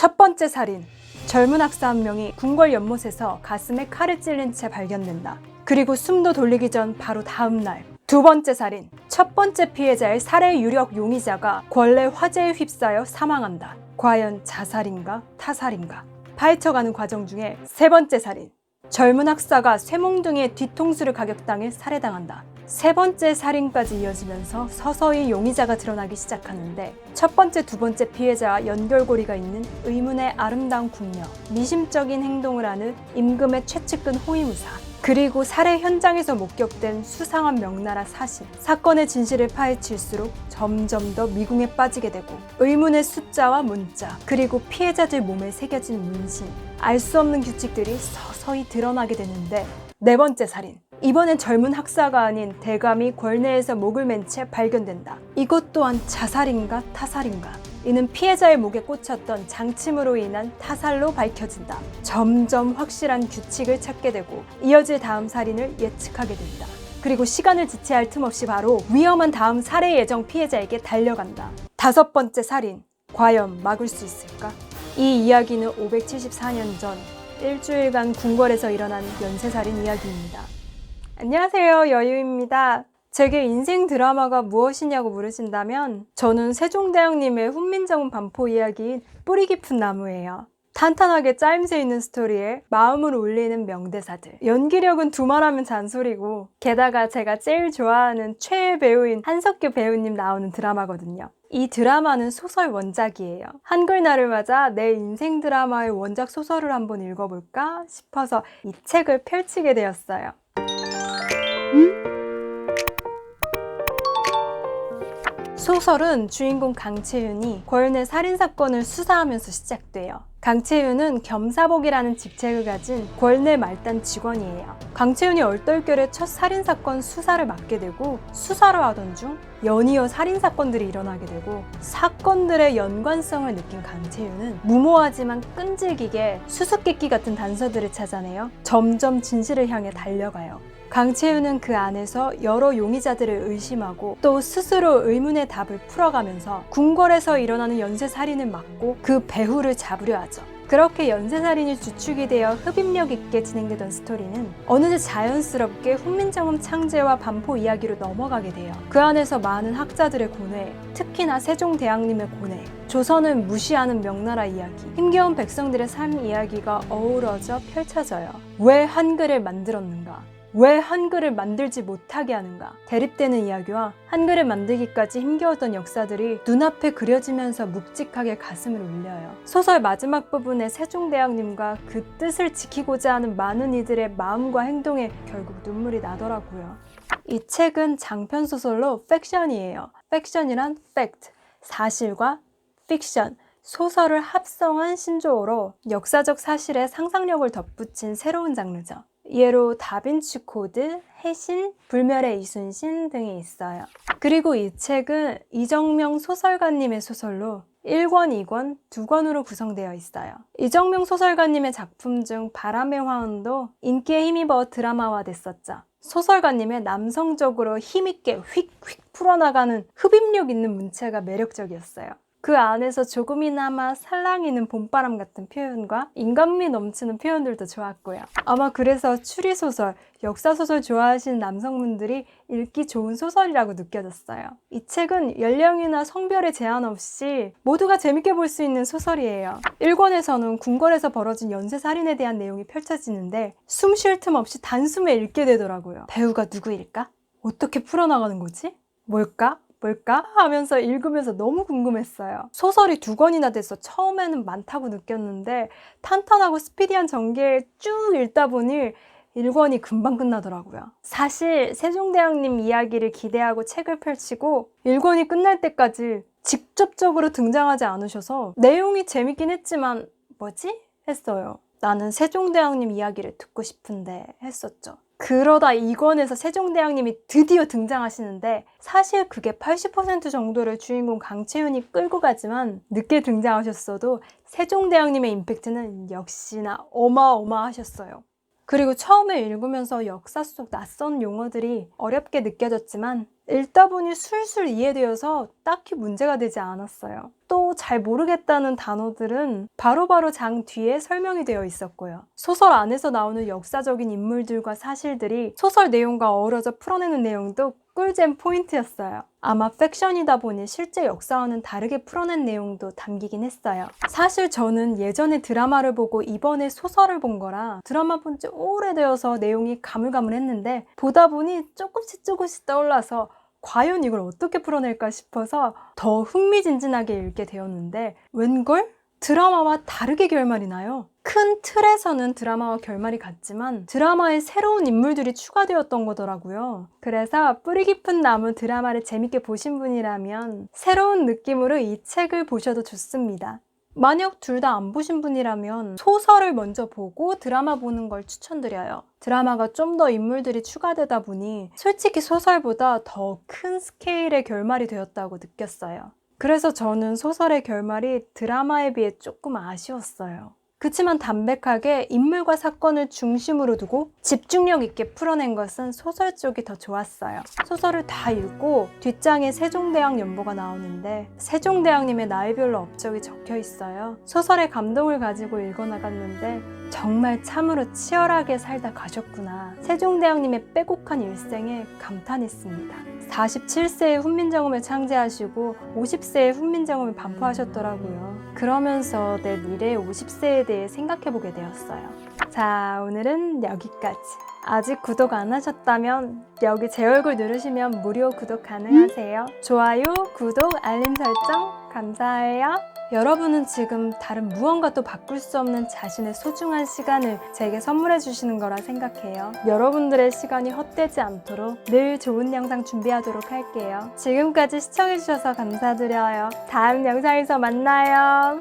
첫 번째 살인. 젊은 학사 한 명이 궁궐 연못에서 가슴에 칼을 찔린 채 발견된다. 그리고 숨도 돌리기 전 바로 다음 날. 두 번째 살인. 첫 번째 피해자의 살해 유력 용의자가 권례 화재에 휩싸여 사망한다. 과연 자살인가 타살인가? 파헤쳐가는 과정 중에 세 번째 살인. 젊은 학사가 쇠몽둥이에 뒤통수를 가격당해 살해당한다. 세 번째 살인까지 이어지면서 서서히 용의자가 드러나기 시작하는데, 첫 번째, 두 번째 피해자와 연결고리가 있는 의문의 아름다운 궁녀, 미심적인 행동을 하는 임금의 최측근 호위무사, 그리고 살해 현장에서 목격된 수상한 명나라 사신. 사건의 진실을 파헤칠수록 점점 더 미궁에 빠지게 되고, 의문의 숫자와 문자, 그리고 피해자들 몸에 새겨진 문신, 알 수 없는 규칙들이 서서히 드러나게 되는데, 네 번째 살인. 이번엔 젊은 학사가 아닌 대감이 권내에서 목을 맨 채 발견된다. 이것 또한 자살인가 타살인가? 이는 피해자의 목에 꽂혔던 장침으로 인한 타살로 밝혀진다. 점점 확실한 규칙을 찾게 되고 이어질 다음 살인을 예측하게 된다. 그리고 시간을 지체할 틈 없이 바로 위험한 다음 살해 예정 피해자에게 달려간다. 다섯 번째 살인. 과연 막을 수 있을까? 이 이야기는 574년 전 일주일간 궁궐에서 일어난 연쇄살인 이야기입니다. 안녕하세요, 여유입니다. 제게 인생 드라마가 무엇이냐고 물으신다면 저는 세종대왕님의 훈민정음 반포 이야기인 뿌리 깊은 나무예요. 탄탄하게 짜임새 있는 스토리에 마음을 울리는 명대사들, 연기력은 두말하면 잔소리고, 게다가 제가 제일 좋아하는 최애 배우인 한석규 배우님 나오는 드라마거든요. 이 드라마는 소설 원작이에요. 한글날을 맞아 내 인생 드라마의 원작 소설을 한번 읽어볼까 싶어서 이 책을 펼치게 되었어요. 소설은 주인공 강채윤이 권내 살인사건을 수사하면서 시작돼요. 강채윤은 겸사복이라는 직책을 가진 권내 말단 직원이에요. 강채윤이 얼떨결에 첫 살인사건 수사를 맡게 되고, 수사를 하던 중 연이어 살인사건들이 일어나게 되고, 사건들의 연관성을 느낀 강채윤은 무모하지만 끈질기게 수수께끼 같은 단서들을 찾아내요. 점점 진실을 향해 달려가요. 강채윤은 그 안에서 여러 용의자들을 의심하고 또 스스로 의문의 답을 풀어가면서 궁궐에서 일어나는 연쇄살인을 막고 그 배후를 잡으려 하죠. 그렇게 연쇄살인이 주축이 되어 흡입력 있게 진행되던 스토리는 어느새 자연스럽게 훈민정음 창제와 반포 이야기로 넘어가게 돼요. 그 안에서 많은 학자들의 고뇌, 특히나 세종대왕님의 고뇌, 조선을 무시하는 명나라 이야기, 힘겨운 백성들의 삶 이야기가 어우러져 펼쳐져요. 왜 한글을 만들었는가? 왜 한글을 만들지 못하게 하는가? 대립되는 이야기와 한글을 만들기까지 힘겨웠던 역사들이 눈앞에 그려지면서 묵직하게 가슴을 울려요. 소설 마지막 부분에 세종대왕님과 그 뜻을 지키고자 하는 많은 이들의 마음과 행동에 결국 눈물이 나더라고요. 이 책은 장편소설로 팩션이에요. 팩션이란 팩트, 사실과 픽션, 소설을 합성한 신조어로 역사적 사실에 상상력을 덧붙인 새로운 장르죠. 예로 다빈치 코드, 해신, 불멸의 이순신 등이 있어요. 그리고 이 책은 이정명 소설가님의 소설로 1권, 2권, 2권으로 구성되어 있어요. 이정명 소설가님의 작품 중 바람의 화원도 인기에 힘입어 드라마화됐었죠. 소설가님의 남성적으로 힘있게 휙휙 풀어나가는 흡입력 있는 문체가 매력적이었어요. 그 안에서 조금이나마 살랑이는 봄바람 같은 표현과 인간미 넘치는 표현들도 좋았고요. 아마 그래서 추리소설, 역사소설 좋아하시는 남성분들이 읽기 좋은 소설이라고 느껴졌어요. 이 책은 연령이나 성별에 제한 없이 모두가 재밌게 볼 수 있는 소설이에요. 1권에서는 궁궐에서 벌어진 연쇄살인에 대한 내용이 펼쳐지는데 숨 쉴 틈 없이 단숨에 읽게 되더라고요. 배우가 누구일까? 어떻게 풀어나가는 거지? 뭘까 하면서 읽으면서 너무 궁금했어요. 소설이 2권이나 돼서 처음에는 많다고 느꼈는데 탄탄하고 스피디한 전개를 쭉 읽다 보니 1권이 금방 끝나더라고요. 사실 세종대왕님 이야기를 기대하고 책을 펼치고 1권이 끝날 때까지 직접적으로 등장하지 않으셔서 내용이 재밌긴 했지만 뭐지? 했어요. 나는 세종대왕님 이야기를 듣고 싶은데 했었죠. 그러다 2권에서 세종대왕님이 드디어 등장하시는데 사실 그게 80% 정도를 주인공 강채윤이 끌고 가지만 늦게 등장하셨어도 세종대왕님의 임팩트는 역시나 어마어마하셨어요. 그리고 처음에 읽으면서 역사 속 낯선 용어들이 어렵게 느껴졌지만 읽다 보니 술술 이해되어서 딱히 문제가 되지 않았어요. 또 잘 모르겠다는 단어들은 바로바로 장 뒤에 설명이 되어 있었고요. 소설 안에서 나오는 역사적인 인물들과 사실들이 소설 내용과 어우러져 풀어내는 내용도 꿀잼 포인트였어요. 아마 팩션이다 보니 실제 역사와는 다르게 풀어낸 내용도 담기긴 했어요. 사실 저는 예전에 드라마를 보고 이번에 소설을 본 거라 드라마 본 지 오래되어서 내용이 가물가물했는데 보다 보니 조금씩 떠올라서 과연 이걸 어떻게 풀어낼까 싶어서 더 흥미진진하게 읽게 되었는데 웬걸? 드라마와 다르게 결말이 나요. 큰 틀에서는 드라마와 결말이 같지만 드라마에 새로운 인물들이 추가되었던 거더라고요. 그래서 뿌리 깊은 나무 드라마를 재밌게 보신 분이라면 새로운 느낌으로 이 책을 보셔도 좋습니다. 만약 둘 다 안 보신 분이라면 소설을 먼저 보고 드라마 보는 걸 추천드려요. 드라마가 좀 더 인물들이 추가되다 보니 솔직히 소설보다 더 큰 스케일의 결말이 되었다고 느꼈어요. 그래서 저는 소설의 결말이 드라마에 비해 조금 아쉬웠어요. 그치만 담백하게 인물과 사건을 중심으로 두고 집중력 있게 풀어낸 것은 소설 쪽이 더 좋았어요. 소설을 다 읽고 뒷장에 세종대왕 연보가 나오는데 세종대왕님의 나이별로 업적이 적혀 있어요. 소설의 감동을 가지고 읽어나갔는데 정말 참으로 치열하게 살다 가셨구나. 세종대왕님의 빼곡한 일생에 감탄했습니다. 47세에 훈민정음을 창제하시고 50세에 훈민정음을 반포하셨더라고요. 그러면서 내 미래 50세에 대해 생각해보게 되었어요. 자, 오늘은 여기까지. 아직 구독 안 하셨다면 여기 제 얼굴 누르시면 무료 구독 가능하세요. 좋아요, 구독, 알림 설정 감사해요. 여러분은 지금 다른 무언가도 바꿀 수 없는 자신의 소중한 시간을 제게 선물해 주시는 거라 생각해요. 여러분들의 시간이 헛되지 않도록 늘 좋은 영상 준비하도록 할게요. 지금까지 시청해 주셔서 감사드려요. 다음 영상에서 만나요.